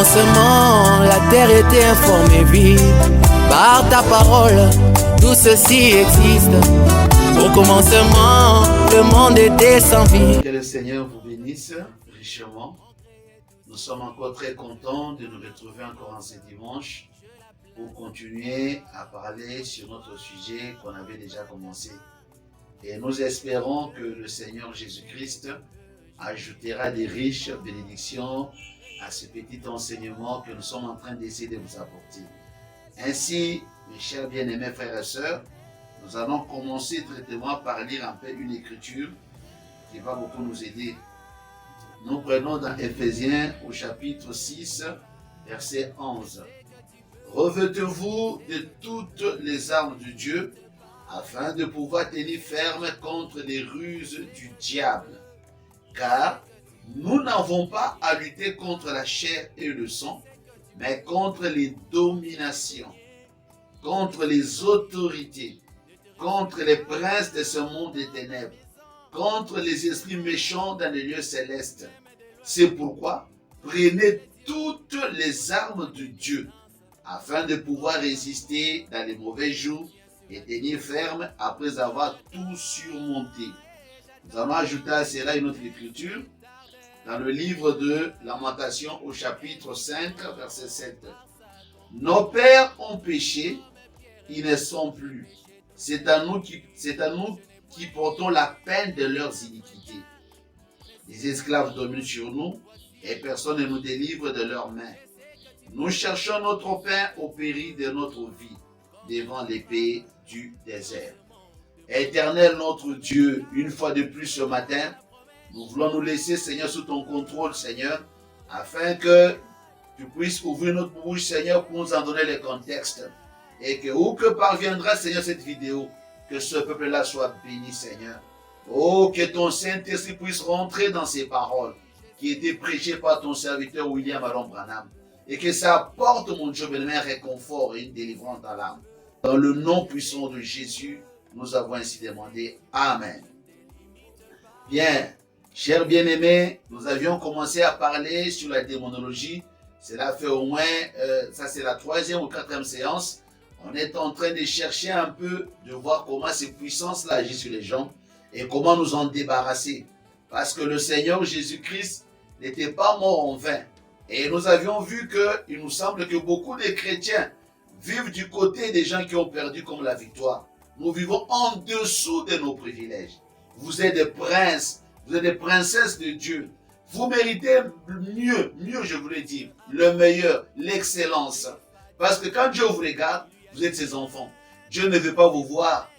commencement, la terre était informée vide. Par ta parole, tout ceci existe. Au commencement, le monde était sans vie. Que le Seigneur vous bénisse richement. Nous sommes encore très contents de nous retrouver encore en ce dimanche pour continuer à parler sur notre sujet qu'on avait déjà commencé. Et nous espérons que le Seigneur Jésus-Christ ajoutera des riches bénédictions à ce petit enseignement que nous sommes en train d'essayer de vous apporter. Ainsi, mes chers bien-aimés frères et sœurs, nous allons commencer directement par lire un peu une écriture qui va beaucoup nous aider. Nous prenons dans Éphésiens au chapitre 6, verset 11. Revêtez-vous de toutes les armes de Dieu afin de pouvoir tenir ferme contre les ruses du diable. Car nous n'avons pas à lutter contre la chair et le sang, mais contre les dominations, contre les autorités, contre les princes de ce monde des ténèbres, contre les esprits méchants dans les lieux célestes. C'est pourquoi prenez toutes les armes de Dieu, afin de pouvoir résister dans les mauvais jours et tenir ferme après avoir tout surmonté. Nous allons ajouter à cela une autre écriture dans le livre de Lamentation au chapitre 5, verset 7. Nos pères ont péché, ils ne sont plus. C'est à nous qui portons la peine de leurs iniquités. Les esclaves dominent sur nous et personne ne nous délivre de leurs mains. Nous cherchons notre pain au péril de notre vie devant l'épée du désert. Éternel notre Dieu, une fois de plus ce matin, nous voulons nous laisser, Seigneur, sous ton contrôle, Seigneur, afin que tu puisses ouvrir notre bouche, Seigneur, pour nous en donner le contexte. Et que où que parviendra, Seigneur, cette vidéo, que ce peuple-là soit béni, Seigneur. Oh, que ton Saint-Esprit puisse rentrer dans ces paroles qui étaient prêchées par ton serviteur William Aron Branham. Et que ça apporte, mon Dieu, un réconfort et une délivrance dans l'âme. Dans le nom puissant de Jésus, nous avons ainsi demandé. Amen. Bien, chers bien-aimés, nous avions commencé à parler sur la démonologie. Cela fait au moins, ça c'est la 3e ou 4e séance. On est en train de chercher un peu, de voir comment ces puissances-là agissent sur les gens et comment nous en débarrasser. Parce que le Seigneur Jésus-Christ n'était pas mort en vain. Et nous avions vu qu'il nous semble que beaucoup de chrétiens vivent du côté des gens qui ont perdu comme la victoire. Nous vivons en dessous de nos privilèges. Vous êtes des princes, vous êtes des princesses de Dieu. Vous méritez mieux je voulais dire, le meilleur, l'excellence. Parce que quand Dieu vous regarde, vous êtes ses enfants. Dieu ne veut pas vous voir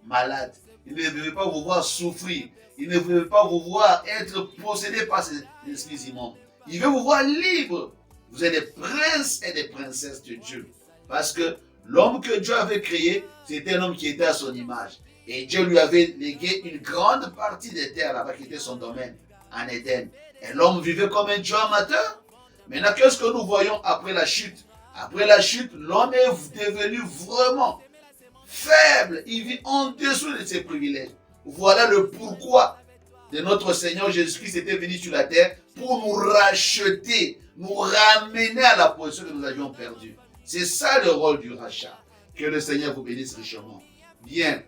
malade. Il ne veut pas vous voir souffrir. Il ne veut pas vous voir être possédé par ces esprits immondes. Il veut vous voir libre. Vous êtes des princes et des princesses de Dieu. Parce que l'homme que Dieu avait créé, c'était un homme qui était à son image. Et Dieu lui avait légué une grande partie des terres là-bas qui était son domaine, en Éden. Et l'homme vivait comme un Dieu amateur. Maintenant, qu'est-ce que nous voyons après la chute? Après la chute, l'homme est devenu vraiment faible. Il vit en dessous de ses privilèges. Voilà le pourquoi de notre Seigneur Jésus-Christ était venu sur la terre pour nous racheter, nous ramener à la position que nous avions perdue. C'est ça le rôle du rachat. Que le Seigneur vous bénisse richement. Bien,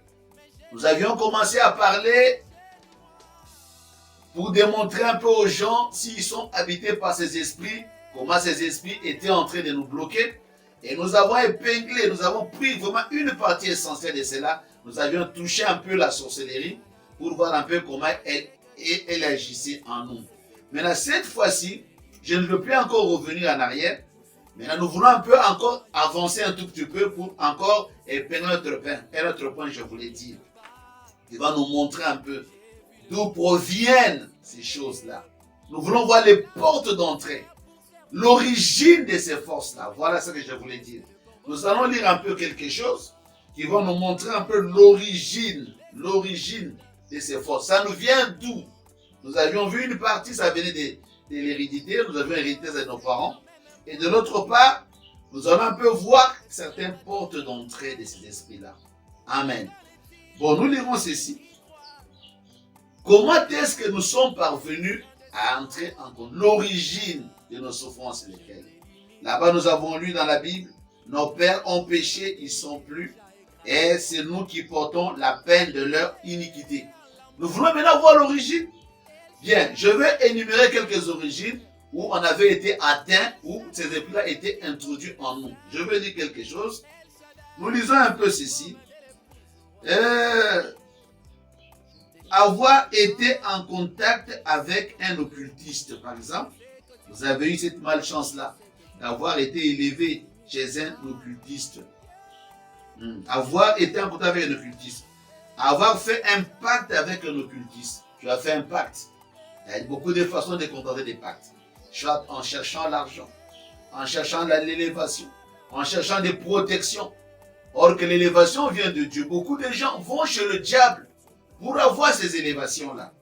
nous avions commencé à parler pour démontrer un peu aux gens s'ils sont habités par ces esprits, comment ces esprits étaient en train de nous bloquer. Et nous avons épinglé, nous avons pris vraiment une partie essentielle de cela. Nous avions touché un peu la sorcellerie pour voir un peu comment elle agissait en nous. Maintenant, cette fois-ci, je ne veux plus encore revenir en arrière. Maintenant, nous voulons un peu encore avancer un tout petit peu pour encore épingler notre point, je voulais dire. Il va nous montrer un peu d'où proviennent ces choses-là. Nous voulons voir les portes d'entrée, l'origine de ces forces-là. Voilà ce que je voulais dire. Nous allons lire un peu quelque chose qui va nous montrer un peu l'origine de ces forces. Ça nous vient d'où? Nous avions vu une partie, ça venait de l'hérédité, nous avions hérité de nos parents. Et de l'autre part, nous allons un peu voir certaines portes d'entrée de ces esprits-là. Amen. Bon, nous lirons ceci. Comment est-ce que nous sommes parvenus à entrer en compte l'origine de nos souffrances et lesquelles? Là-bas, nous avons lu dans la Bible, nos pères ont péché, ils ne sont plus, et c'est nous qui portons la peine de leur iniquité. Nous voulons maintenant voir l'origine. Bien, je vais énumérer quelques origines où on avait été atteint, où ces esprits-là étaient introduits en nous. Je vais dire quelque chose. Nous lisons un peu ceci. Avoir été en contact avec un occultiste, par exemple. Vous avez eu cette malchance-là, d'avoir été élevé chez un occultiste. Avoir été en contact avec un occultiste. Avoir fait un pacte avec un occultiste. Tu as fait un pacte. Il y a beaucoup de façons de contenter des pactes. Soit en cherchant l'argent, en cherchant l'élévation, en cherchant des protections. Or que l'élévation vient de Dieu. Beaucoup de gens vont chez le diable pour avoir ces élévations-là.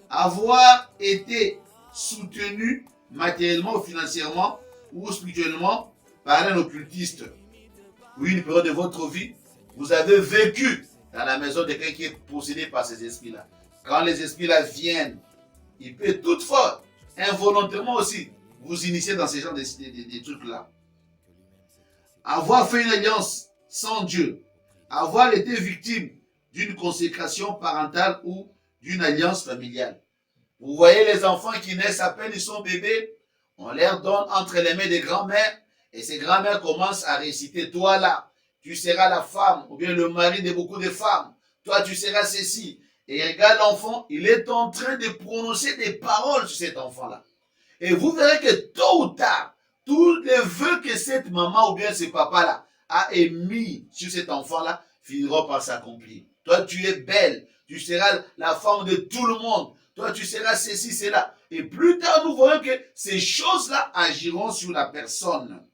Avoir été soutenu matériellement ou financièrement ou spirituellement par un occultiste. Oui, une période de votre vie, vous avez vécu dans la maison de quelqu'un qui est possédé par ces esprits-là. Quand les esprits-là viennent, ils peuvent toutefois, involontairement aussi, vous initier dans ces genres de trucs-là. Avoir fait une alliance sans Dieu, avoir été victime d'une consécration parentale ou d'une alliance familiale. Vous voyez les enfants qui naissent à peine, ils sont bébés, on leur donne entre les mains des grands-mères, et ces grands-mères commencent à réciter, toi là, tu seras la femme, ou bien le mari de beaucoup de femmes, toi tu seras ceci. Et regarde l'enfant, il est en train de prononcer des paroles sur cet enfant-là. Et vous verrez que tôt ou tard, tous les vœux que cette maman ou bien ce papa-là a émis sur cet enfant-là finiront par s'accomplir. Toi, tu es belle, tu seras la femme de tout le monde. Toi, tu seras ceci, cela. Et plus tard, nous voyons que ces choses-là agiront sur la personne.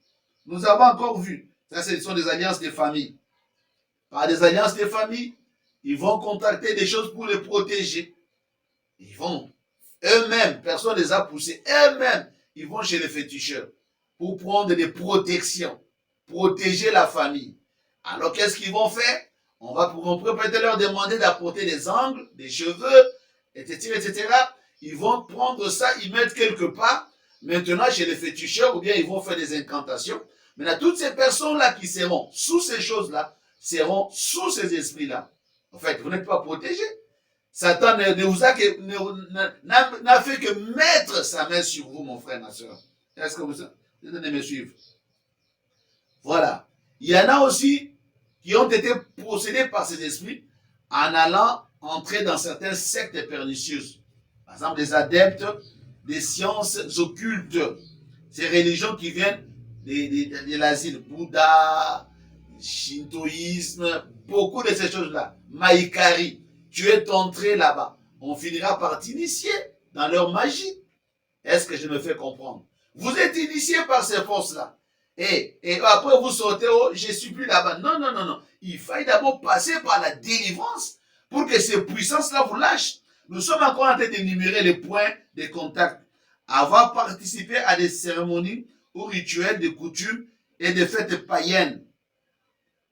Nous avons encore vu, ça ce sont des alliances de famille. Par des alliances de famille, ils vont contacter des choses pour les protéger. Ils vont eux-mêmes, personne ne les a poussés, eux-mêmes, ils vont chez les féticheurs pour prendre des protections, protéger la famille. Alors qu'est-ce qu'ils vont faire? On peut peut-être leur demander d'apporter des angles, des cheveux, etc., etc. Ils vont prendre ça, ils mettent quelque part. Maintenant, chez les féticheurs, ou bien ils vont faire des incantations. Maintenant, toutes ces personnes-là qui seront sous ces choses-là, seront sous ces esprits-là. En fait, vous n'êtes pas protégés. Satan n'a fait que mettre sa main sur vous, mon frère, ma soeur. Est-ce que vous allez me suivre? Voilà. Il y en a aussi qui ont été possédés par ces esprits en allant entrer dans certaines sectes pernicieuses. Par exemple, des adeptes des sciences occultes. Ces religions qui viennent de l'asile, Bouddha, shintoïsme, beaucoup de ces choses-là. Maïkari, tu es entré là-bas. On finira par t'initier dans leur magie. Est-ce que je me fais comprendre? Vous êtes initié par ces forces-là. Et après vous sortez, oh, je ne suis plus là-bas. Non, non, non, non. Il faille d'abord passer par la délivrance pour que ces puissances-là vous lâchent. Nous sommes encore en train d'énumérer les points de contact. Avoir participé à des cérémonies ou rituels, de coutumes et de fêtes païennes.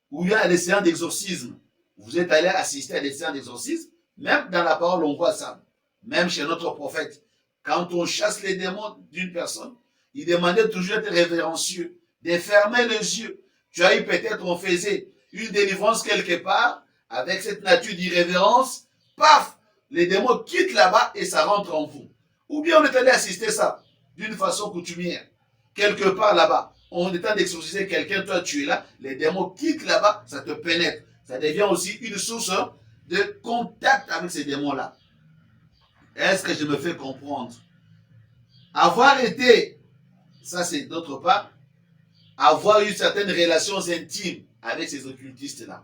Où il y a des séances d'exorcisme. Vous êtes allé assister à des séances d'exorcisme. Même dans la parole, on voit ça. Même chez notre prophète. Quand on chasse les démons d'une personne, il demandait toujours d'être révérencieux, de fermer les yeux. Tu as eu peut-être, on faisait une délivrance quelque part, avec cette nature d'irrévérence, paf, les démons quittent là-bas et ça rentre en vous. Ou bien on est allé assister ça d'une façon coutumière. Quelque part là-bas, on est en train d'exorciser quelqu'un, toi tu es là, les démons quittent là-bas, ça te pénètre. Ça devient aussi une source de contact avec ces démons-là. Est-ce que je me fais comprendre? Avoir été, ça c'est d'autre part, avoir eu certaines relations intimes avec ces occultistes-là.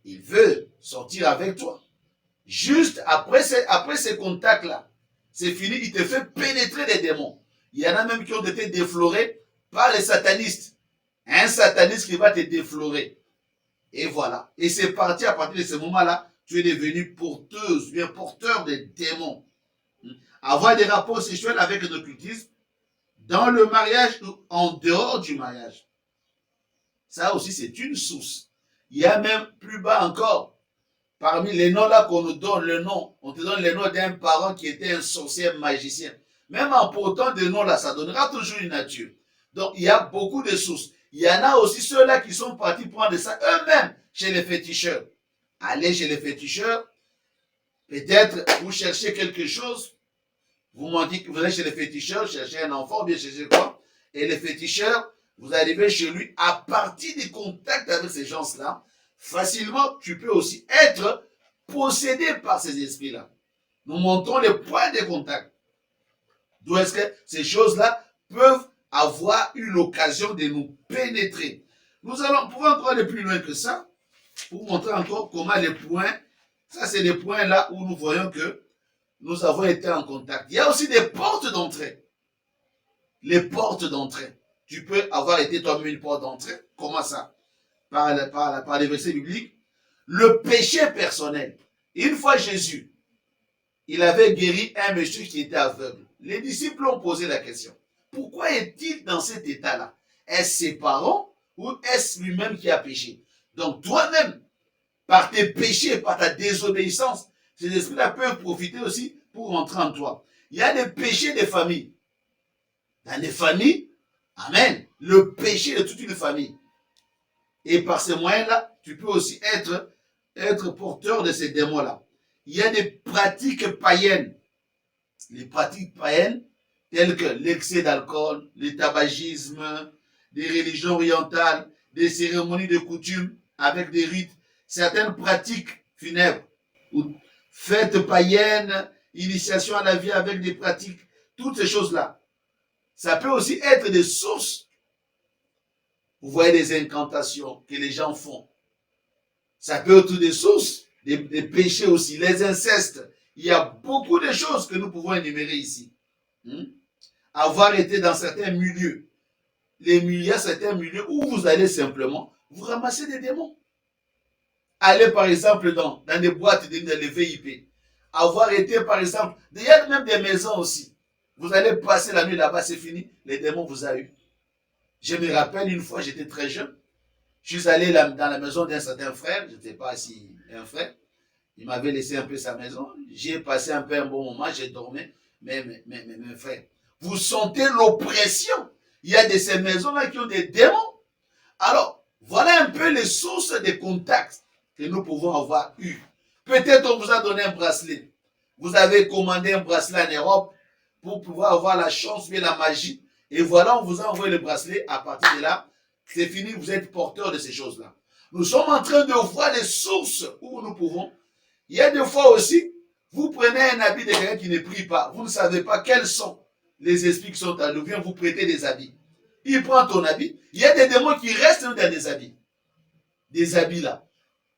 Il veut sortir avec toi. Juste après ces contacts-là, c'est fini, il te fait pénétrer des démons. Il y en a même qui ont été déflorés par les satanistes. Un sataniste qui va te déflorer. Et voilà. Et c'est parti à partir de ce moment-là, tu es devenu porteuse, bien porteur des démons. Avoir des rapports sexuels avec un occultisme dans le mariage ou en dehors du mariage. Ça aussi, c'est une source. Il y a même plus bas encore, parmi les noms là qu'on nous donne, le nom, on te donne le nom d'un parent qui était un sorcier magicien. Même en portant des noms là, ça donnera toujours une nature. Donc, il y a beaucoup de sources. Il y en a aussi ceux-là qui sont partis prendre ça eux-mêmes chez les féticheurs. Allez chez les féticheurs, peut-être vous cherchez quelque chose, vous m'en dites que vous allez chez les féticheurs, cherchez un enfant, bien cherchez quoi, et les féticheurs, vous arrivez chez lui, à partir des contacts avec ces gens-là, facilement, tu peux aussi être possédé par ces esprits-là. Nous montrons les points de contact. D'où est-ce que ces choses-là peuvent avoir eu l'occasion de nous pénétrer. Nous pouvons encore aller plus loin que ça, pour vous montrer encore comment les points, ça c'est les points là où nous voyons que nous avons été en contact. Il y a aussi des portes d'entrée. Les portes d'entrée. Tu peux avoir été toi-même une porte d'entrée. Comment ça? Par les versets bibliques. Le péché personnel. Une fois Jésus, il avait guéri un monsieur qui était aveugle. Les disciples ont posé la question. Pourquoi est-il dans cet état-là? Est-ce ses parents ou est-ce lui-même qui a péché? Donc toi-même, par tes péchés, par ta désobéissance, ces esprits-là peuvent profiter aussi pour rentrer en toi. Il y a des péchés des familles. Dans les familles, amen, le péché de toute une famille. Et par ces moyens-là, tu peux aussi être porteur de ces démons-là. Il y a des pratiques païennes. Les pratiques païennes, telles que l'excès d'alcool, le tabagisme, des religions orientales, des cérémonies de coutume avec des rites, certaines pratiques funèbres, ou fêtes païennes, initiation à la vie avec des pratiques, toutes ces choses-là. Ça peut aussi être des sources. Vous voyez des incantations que les gens font. Ça peut être des sources, des péchés aussi, les incestes. Il y a beaucoup de choses que nous pouvons énumérer ici. Avoir été dans certains milieux. Il y a certains milieux où vous allez simplement vous ramasser des démons. Allez par exemple dans des boîtes, dans les VIP. Avoir été par exemple, il y a même des maisons aussi. Vous allez passer la nuit là-bas, c'est fini, les démons vous ont eu. Je me rappelle une fois, j'étais très jeune. Je suis allé dans la maison d'un certain frère, je ne sais pas si un frère. Il m'avait laissé un peu sa maison. J'ai passé un peu un bon moment, j'ai dormi. Mais mes frères, vous sentez l'oppression. Il y a de ces maisons-là qui ont des démons. Alors, voilà un peu les sources des contacts que nous pouvons avoir eu. Peut-être on vous a donné un bracelet. Vous avez commandé un bracelet en Europe pour pouvoir avoir la chance, mais la magie. Et voilà, on vous a envoyé le bracelet. À partir de là, c'est fini, vous êtes porteur de ces choses-là. Nous sommes en train de voir les sources où nous pouvons. Il y a des fois aussi, vous prenez un habit de quelqu'un qui ne prie pas. Vous ne savez pas quels sont les esprits qui sont à nous. Viens vous prêter des habits. Il prend ton habit. Il y a des démons qui restent dans des habits. Des habits là.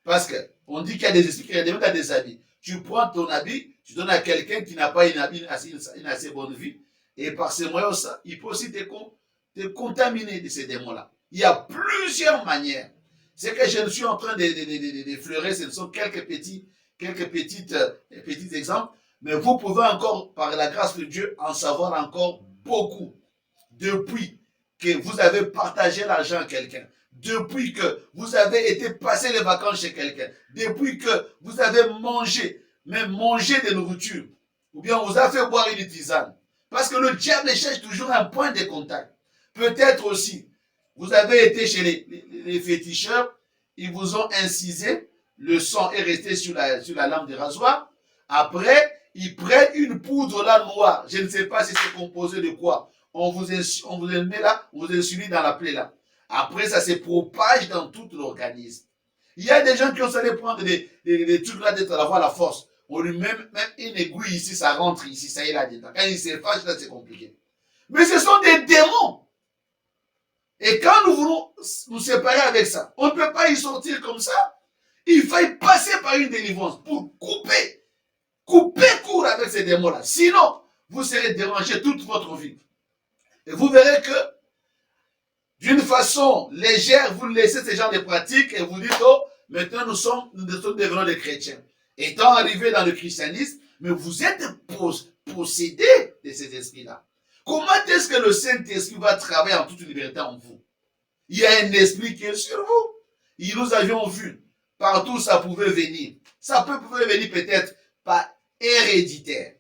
Parce qu'on dit qu'il y a des esprits qui restent dans des habits. Tu prends ton habit, tu donnes à quelqu'un qui n'a pas une assez bonne vie. Et par ces moyens, il peut aussi te contaminer de ces démons-là. Il y a plusieurs manières. Ce que je suis en train d'effleurer, ce sont quelques petits exemples. Mais vous pouvez encore, par la grâce de Dieu, en savoir encore beaucoup. Depuis que vous avez partagé l'argent à quelqu'un, depuis que vous avez été passer les vacances chez quelqu'un, depuis que vous avez mangé, même mangé de nourriture, ou bien on vous a fait boire une tisane. Parce que le diable cherche toujours un point de contact. Peut-être aussi, vous avez été chez les féticheurs, ils vous ont incisé, le sang est resté sur la lame de rasoir. Après, ils prennent une poudre là noire. Je ne sais pas si c'est composé de quoi. On vous met là, on vous insuline dans la plaie là. Après, ça se propage dans tout l'organisme. Il y a des gens qui ont allé prendre des trucs là d'être à avoir la force. On lui met même une aiguille ici, ça rentre ici, ça y est là-dedans. Quand il se fâche, là, c'est compliqué. Mais ce sont des démons. Et quand nous voulons nous séparer avec ça, on ne peut pas y sortir comme ça. Il faut y passer par une délivrance pour couper court avec ces démons-là. Sinon, vous serez dérangé toute votre vie. Et vous verrez que, d'une façon légère, vous laissez ces genres de pratiques et vous dites, oh, maintenant nous sommes devenus des chrétiens. Étant arrivés dans le christianisme, mais vous êtes possédés de ces esprits-là. Comment est-ce que le Saint-Esprit va travailler en toute liberté en vous? Il y a un esprit qui est sur vous. Et nous avions vu, partout ça pouvait venir. Ça pouvait venir peut-être par héréditaire.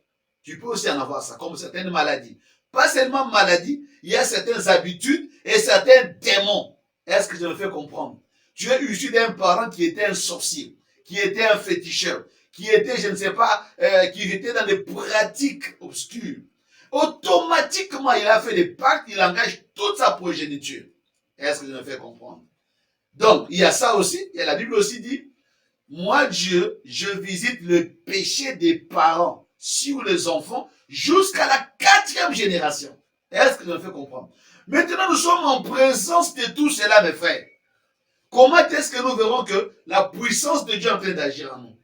Tu peux aussi en avoir ça, comme certaines maladies. Pas seulement maladie, il y a certaines habitudes et certains démons. Est-ce que je me fais comprendre? Tu es issu d'un parent qui était un sorcier, qui était un féticheur, qui était, je ne sais pas, qui était dans des pratiques obscures. Automatiquement, il a fait des pactes, il engage toute sa progéniture. Est-ce que je me fais comprendre? Donc, il y a ça aussi, et la Bible aussi dit, moi Dieu, je visite le péché des parents sur les enfants jusqu'à la 4e génération. Est-ce que je me fais comprendre? Maintenant, nous sommes en présence de tout cela, mes frères. Comment est-ce que nous verrons que la puissance de Dieu est en train d'agir en nous?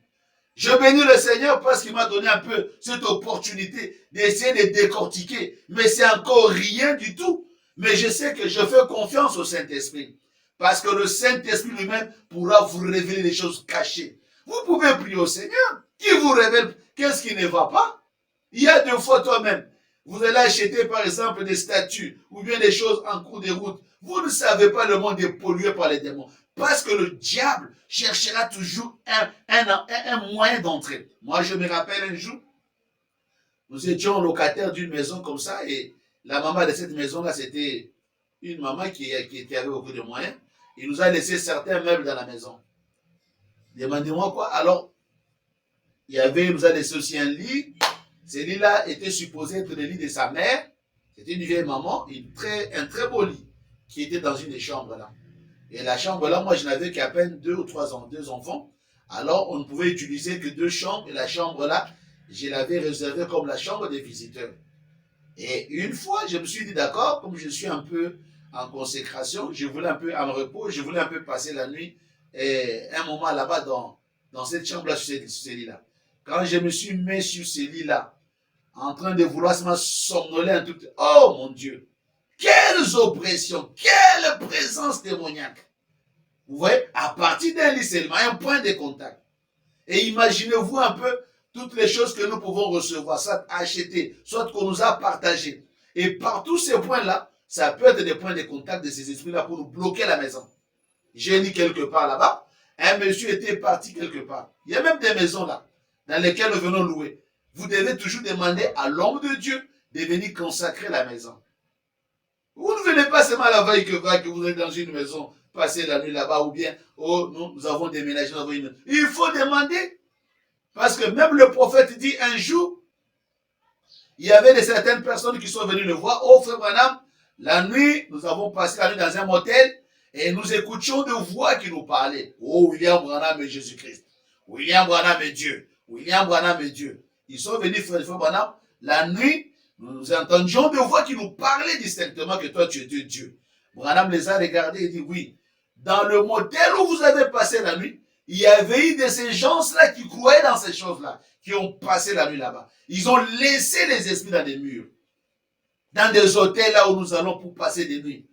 Je bénis le Seigneur parce qu'il m'a donné un peu cette opportunité d'essayer de décortiquer. Mais c'est encore rien du tout. Mais je sais que je fais confiance au Saint-Esprit. Parce que le Saint-Esprit lui-même pourra vous révéler des choses cachées. Vous pouvez prier au Seigneur qui vous révèle qu'est-ce qui ne va pas. Il y a des fois toi-même, vous allez acheter par exemple des statues ou bien des choses en cours de route. Vous ne savez pas, le monde est pollué par les démons. Parce que le diable cherchera toujours un moyen d'entrer. Moi, je me rappelle un jour, nous étions locataires d'une maison comme ça et la maman de cette maison-là, c'était une maman qui avait beaucoup de moyens. Il nous a laissé certains meubles dans la maison. Demandez-moi quoi? Alors, il nous a laissé aussi un lit. Ce lit-là était supposé être le lit de sa mère. C'était une vieille maman, un très beau lit qui était dans une des chambres là. Et la chambre là, moi je n'avais qu'à peine 2 ou 3 ans, 2 enfants. Alors on ne pouvait utiliser que 2 chambres. Et la chambre là, je l'avais réservée comme la chambre des visiteurs. Et une fois, je me suis dit d'accord, comme je suis un peu en consécration, je voulais un peu en repos, je voulais un peu passer la nuit et un moment là-bas dans cette chambre-là, sur ce lit-là. Quand je me suis mis sur ce lit-là, en train de vouloir se somnoler un tout petit, oh mon Dieu, quelles oppressions, quelle présence démoniaque. Vous voyez, à partir d'un lit seulement, un point de contact. Et imaginez-vous un peu toutes les choses que nous pouvons recevoir, soit acheter, soit qu'on nous a partagé. Et par tous ces points-là, ça peut être des points de contact de ces esprits-là pour nous bloquer la maison. J'ai lu quelque part là-bas, un monsieur était parti quelque part. Il y a même des maisons là, dans lesquelles nous venons louer. Vous devez toujours demander à l'homme de Dieu de venir consacrer la maison. Vous ne venez pas seulement la veille que vous êtes dans une maison, passer la nuit là-bas, ou bien, oh, nous avons déménagé dans une maison. Il faut demander. Parce que même le prophète dit un jour, il y avait certaines personnes qui sont venues le voir. Oh frère Branham, la nuit, nous avons passé la nuit dans un motel et nous écoutions de voix qui nous parlaient. Oh, William Branham et Jésus-Christ. William Branham et Dieu. William Branham et Dieu. Ils sont venus, frère Branham, la nuit, nous entendions de voix qui nous parlaient distinctement que toi tu étais Dieu. Branham les a regardés et dit oui. Dans le motel où vous avez passé la nuit, il y avait eu de ces gens-là qui croyaient dans ces choses-là, qui ont passé la nuit là-bas. Ils ont laissé les esprits dans des murs, dans des hôtels là où nous allons pour passer des nuits.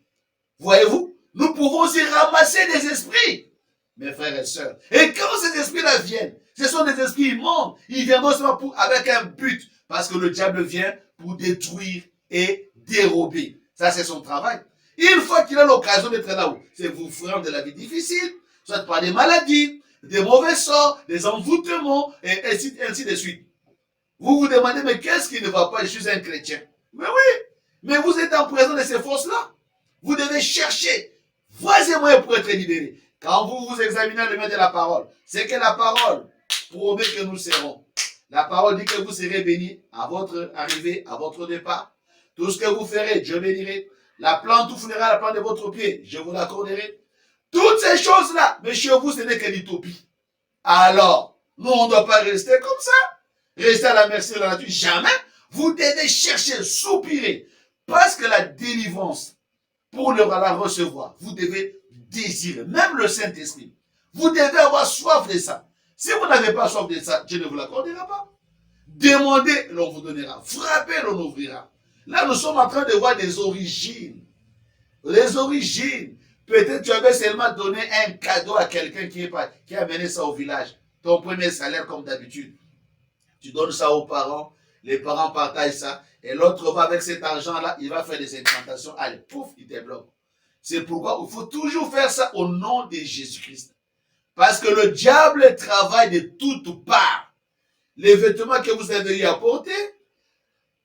Voyez-vous, nous pouvons aussi ramasser des esprits, mes frères et sœurs. Et quand ces esprits-là viennent, ce sont des esprits immondes. Ils viendront seulement avec un but, parce que le diable vient pour détruire et dérober. Ça, c'est son travail. Une fois qu'il a l'occasion d'être là-haut, c'est vous faire de la vie difficile, soit par des maladies, des mauvais sorts, des envoûtements, et ainsi de suite. Vous vous demandez, mais qu'est-ce qui ne va pas? Je suis un chrétien. Mais oui, mais vous êtes en présence de ces forces-là. Vous devez chercher. Voici moyen pour être libéré. Quand vous vous examinez le maître de la parole, c'est que la parole promet que nous serons. La parole dit que vous serez bénis à votre arrivée, à votre départ. Tout ce que vous ferez, Dieu bénirait. La plante où foulera la plante de votre pied, je vous l'accorderai. Toutes ces choses-là, mais chez vous, ce n'est que l'utopie. Alors, nous, on ne doit pas rester comme ça. Rester à la merci de la nature. Jamais. Vous devez chercher, soupirer. Parce que la délivrance, pour la recevoir, vous devez désirer. Même le Saint-Esprit. Vous devez avoir soif de ça. Si vous n'avez pas soif de ça, Dieu ne vous l'accordera pas. Demandez, l'on vous donnera. Frappez, l'on ouvrira. Là, nous sommes en train de voir des origines. Les origines. Peut-être tu avais seulement donné un cadeau à quelqu'un qui a amené ça au village. Ton premier salaire, comme d'habitude. Tu donnes ça aux parents. Les parents partagent ça. Et l'autre va avec cet argent-là, il va faire des incantations. Allez, pouf, il te bloque. C'est pourquoi il faut toujours faire ça au nom de Jésus-Christ. Parce que le diable travaille de toutes parts. Les vêtements que vous avez eu à porter,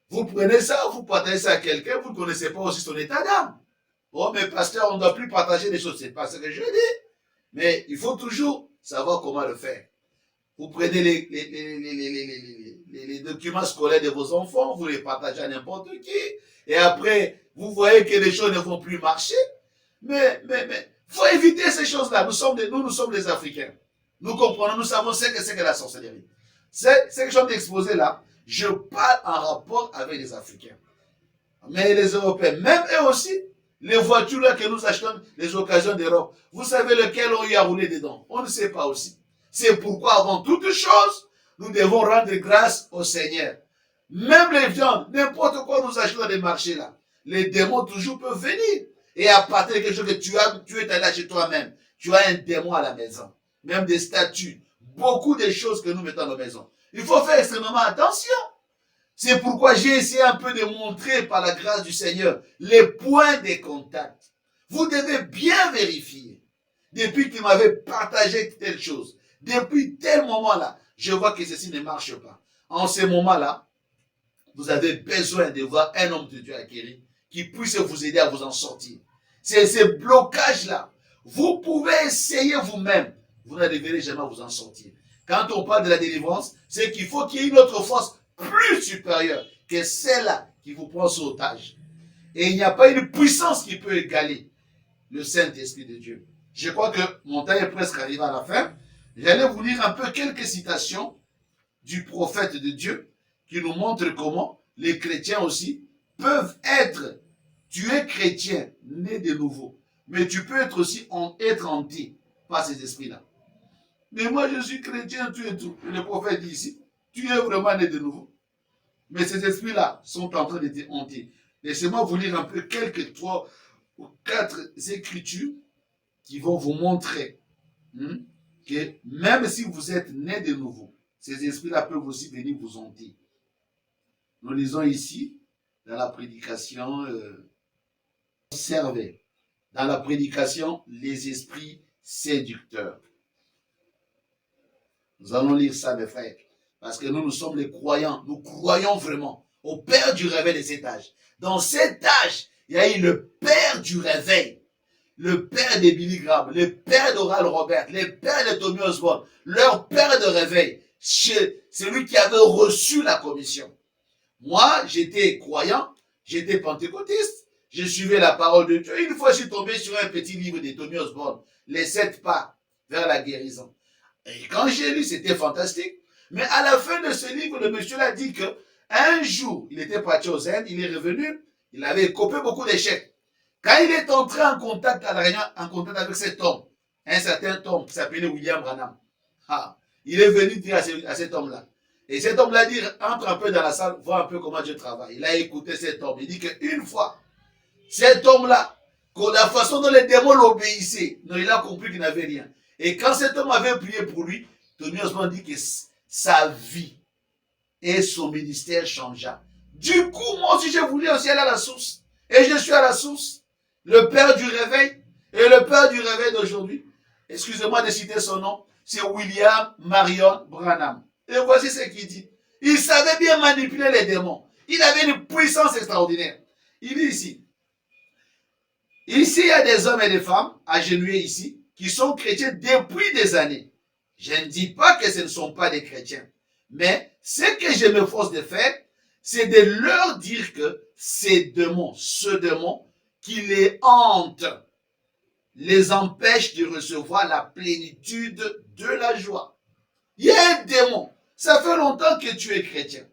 Vous prenez ça, vous partagez ça à quelqu'un, vous ne connaissez pas aussi son état d'âme. Oh, mais pasteur, on ne doit plus partager des choses. C'est pas ce que je dis. Mais il faut toujours savoir comment le faire. Vous prenez les documents scolaires de vos enfants, vous les partagez à n'importe qui, et après, vous voyez que les choses ne vont plus marcher. Mais, faut éviter ces choses-là. Nous sommes des Africains. Nous comprenons, nous savons ce que c'est que la sorcellerie. C'est que je viens d'exposer là. Je parle en rapport avec les Africains. Mais les Européens, même eux aussi, les voitures là que nous achetons, les occasions d'Europe, vous savez lequel on y a roulé dedans? On ne sait pas aussi. C'est pourquoi, avant toute chose, nous devons rendre grâce au Seigneur. Même les viandes, n'importe quoi nous achetons dans les marchés là, les démons toujours peuvent venir. Et à partir de quelque chose que tu es allé chez toi-même, tu as un démon à la maison. Même des statues, beaucoup de choses que nous mettons dans nos maisons. Il faut faire extrêmement attention. C'est pourquoi j'ai essayé un peu de montrer par la grâce du Seigneur les points de contact. Vous devez bien vérifier. Depuis qu'il m'avait partagé telle chose, depuis tel moment-là, je vois que ceci ne marche pas. En ce moment-là, vous avez besoin de voir un homme de Dieu acquéri qui puisse vous aider à vous en sortir. C'est ces blocages-là. Vous pouvez essayer vous-même. Vous n'arriverez jamais à vous en sortir. Quand on parle de la délivrance, c'est qu'il faut qu'il y ait une autre force plus supérieure que celle-là qui vous prend sous otage. Et il n'y a pas une puissance qui peut égaler le Saint-Esprit de Dieu. Je crois que mon temps est presque arrivé à la fin. J'allais vous lire un peu quelques citations du prophète de Dieu qui nous montrent comment les chrétiens aussi peuvent être. Tu es chrétien, né de nouveau, mais tu peux être aussi être hanté par ces esprits-là. Mais moi je suis chrétien, tu es tout. Le prophète dit ici, tu es vraiment né de nouveau. Mais ces esprits-là sont en train de te hanter. Laissez-moi vous lire un peu quelques 3 ou 4 écritures qui vont vous montrer que même si vous êtes né de nouveau, ces esprits-là peuvent aussi venir vous hanter. Nous lisons ici, dans la prédication, observez, dans la prédication, les esprits séducteurs. Nous allons lire ça, mes frères, parce que nous sommes les croyants. Nous croyons vraiment au Père du réveil de cet âge. Dans cet âge, il y a eu le Père du réveil, le Père de Billy Graham, le Père d'Oral Robert, le Père de Tommy Osborne, leur Père de réveil, celui qui avait reçu la commission. Moi, j'étais croyant, j'étais pentecôtiste, je suivais la parole de Dieu. Une fois, je suis tombé sur un petit livre de Tommy Osborne, Les 7 pas vers la guérison. Et quand j'ai lu, c'était fantastique. Mais à la fin de ce livre, le monsieur a dit que un jour, il était parti aux Indes, il est revenu, il avait copé beaucoup d'échecs. Quand il est entré en contact à la réunion, en contact avec cet homme, un certain homme qui s'appelait William Branham, il est venu dire à cet homme-là. Et cet homme-là dit, entre un peu dans la salle, vois un peu comment je travaille. Il a écouté cet homme. Il dit qu'une fois, cet homme-là, la façon dont les démons l'obéissaient, il a compris qu'il n'avait rien. Et quand cet homme avait prié pour lui, Tony Osborne dit que sa vie et son ministère changea. Du coup, moi aussi, j'ai voulu aussi aller à la source. Et je suis à la source. Le Père du réveil et le Père du réveil d'aujourd'hui, excusez-moi de citer son nom, c'est William Marion Branham. Et voici ce qu'il dit. Il savait bien manipuler les démons. Il avait une puissance extraordinaire. Il dit ici, il y a des hommes et des femmes agenouillés ici qui sont chrétiens depuis des années. Je ne dis pas que ce ne sont pas des chrétiens. Mais ce que je m'efforce de faire, c'est de leur dire que ces démons, ce démon qui les hante, les empêche de recevoir la plénitude de la joie. Il y a un démon. Ça fait longtemps que tu es chrétien.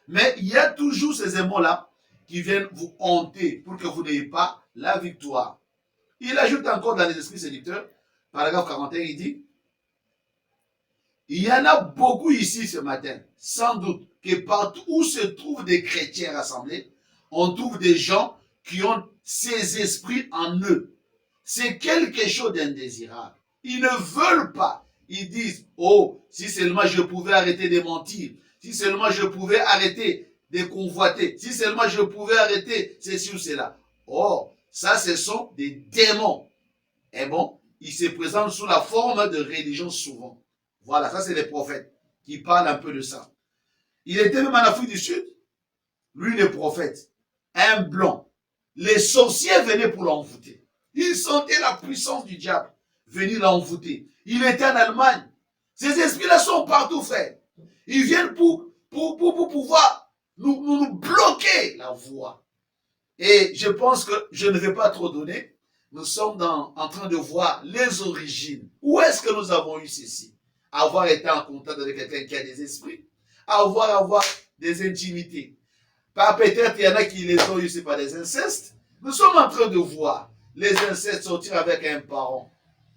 Mais il y a toujours ces démons-là qui viennent vous hanter pour que vous n'ayez pas la victoire. Il ajoute encore dans les esprits séducteurs, paragraphe 41, il dit, il y en a beaucoup ici ce matin, sans doute, que partout où se trouvent des chrétiens rassemblés, on trouve des gens qui ont ces esprits en eux. C'est quelque chose d'indésirable. Ils ne veulent pas. Ils disent, oh, si seulement je pouvais arrêter de mentir, si seulement je pouvais arrêter de convoiter, si seulement je pouvais arrêter ceci ou cela. Oh, ça, ce sont des démons. Et bon, ils se présentent sous la forme de religion souvent. Voilà, ça c'est les prophètes qui parlent un peu de ça. Il était même en Afrique du Sud. lui le prophète, un blanc. Les sorciers venaient pour l'envoûter. Ils sentaient la puissance du diable venir l'envoûter. Il était en Allemagne. Ces esprits-là sont partout, frère. Ils viennent pour pouvoir nous bloquer la voie. Et je pense que je ne vais pas trop donner. Nous sommes en train de voir les origines. Où est-ce que nous avons eu ceci? Avoir été en contact avec quelqu'un qui a des esprits, avoir des intimités. Peut-être il y en a qui les ont eu, c'est pas des incestes. Nous sommes en train de voir les incestes sortir avec un parent,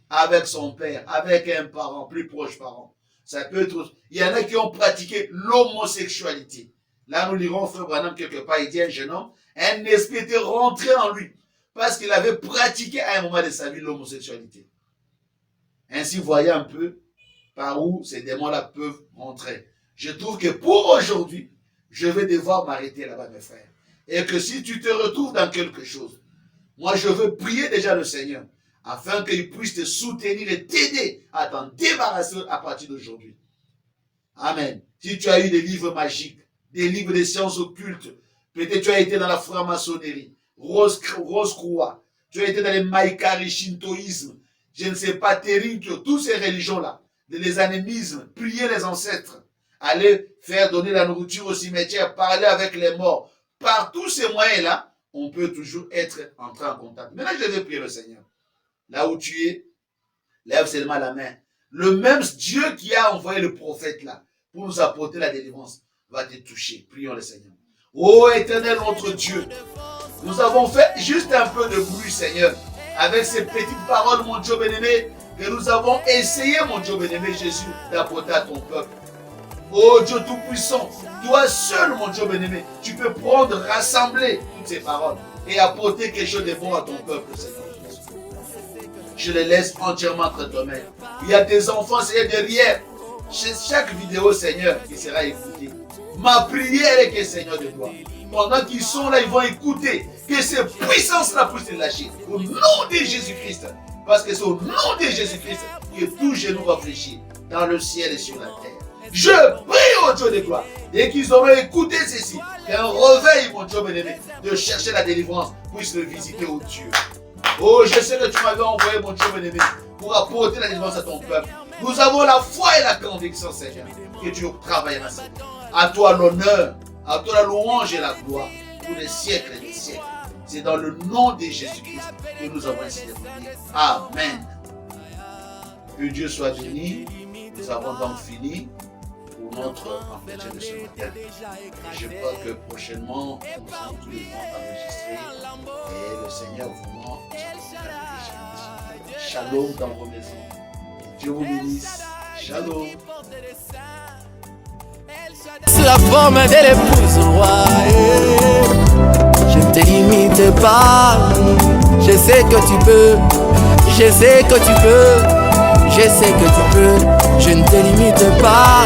avec son père, avec un parent, plus proche parent. Ça peut être. Il y en a qui ont pratiqué l'homosexualité. Là, nous lirons Frère Branham quelque part, il dit un jeune homme, un esprit était rentré en lui parce qu'il avait pratiqué à un moment de sa vie l'homosexualité. Ainsi, voyez un peu par où ces démons-là peuvent rentrer. Je trouve que pour aujourd'hui, je vais devoir m'arrêter là-bas, mes frères. Et que si tu te retrouves dans quelque chose, moi je veux prier déjà le Seigneur, afin qu'il puisse te soutenir et t'aider à t'en débarrasser à partir d'aujourd'hui. Amen. Si tu as eu des livres magiques, des livres de sciences occultes, peut-être tu as été dans la franc-maçonnerie, Rose Croix, tu as été dans les Maïkari, Shintoïsme, je ne sais pas, Terinque, toutes ces religions-là, les animismes, prier les ancêtres, aller faire donner la nourriture au cimetière, parler avec les morts. Par tous ces moyens-là, on peut toujours être entré en contact. Maintenant, je vais prier le Seigneur. Là où tu es, lève seulement la main. Le même Dieu qui a envoyé le prophète là, pour nous apporter la délivrance, va te toucher. Prions le Seigneur. Ô éternel notre Dieu, nous avons fait juste un peu de bruit, Seigneur, avec ces petites paroles, mon Dieu bien-aimé, que nous avons essayé, mon Dieu bien-aimé Jésus, d'apporter à ton peuple. Oh Dieu Tout-Puissant, toi seul, mon Dieu bien-aimé, tu peux prendre, rassembler toutes ces paroles et apporter quelque chose de bon à ton peuple, Seigneur Jésus. Je les laisse entièrement entre tes mains. Il y a des enfants, Seigneur, derrière. Chaque vidéo, Seigneur, qui sera écoutée. Ma prière est que, Seigneur de gloire, pendant qu'ils sont là, ils vont écouter, que ces puissances-là puissent les lâcher. Au nom de Jésus-Christ. Parce que c'est au nom de Jésus-Christ que tout genou va fléchir dans le ciel et sur la terre. Je prie au Dieu de gloire. Et qu'ils auront écouté ceci. Qu'un réveil, mon Dieu bien-aimé, de chercher la délivrance puisse le visiter, au Dieu. Oh, je sais que tu m'avais envoyé, mon Dieu bien-aimé, pour apporter la délivrance à ton peuple. Nous avons la foi et la conviction, Seigneur, que tu travailleras, Seigneur. À toi l'honneur, à toi la louange et la gloire, pour les siècles et les siècles. C'est dans le nom de Jésus-Christ que nous avons ainsi prié. Amen. Que Dieu soit béni. Nous avons donc fini pour notre entretien de ce matin. Et je crois que prochainement, nous serons tous les mois enregistrés. Et le Seigneur vraiment nous accompagne déjà. Shalom dans vos maisons. Dieu vous bénisse. Shalom. Sous la forme de l'épouse roi, je ne te limite pas. Je sais que tu peux, je sais que tu peux, je sais que tu peux. Je ne te limite pas.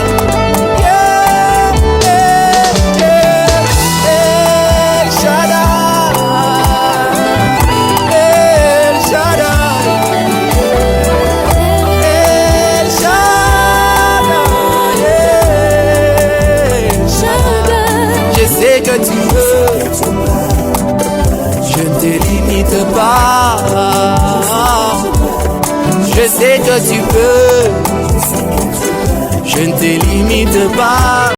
El Shaddai, El Shaddai, El Shaddai. Je sais que tu peux. Je ne te limite pas. Je sais que tu peux. Je ne te limite pas.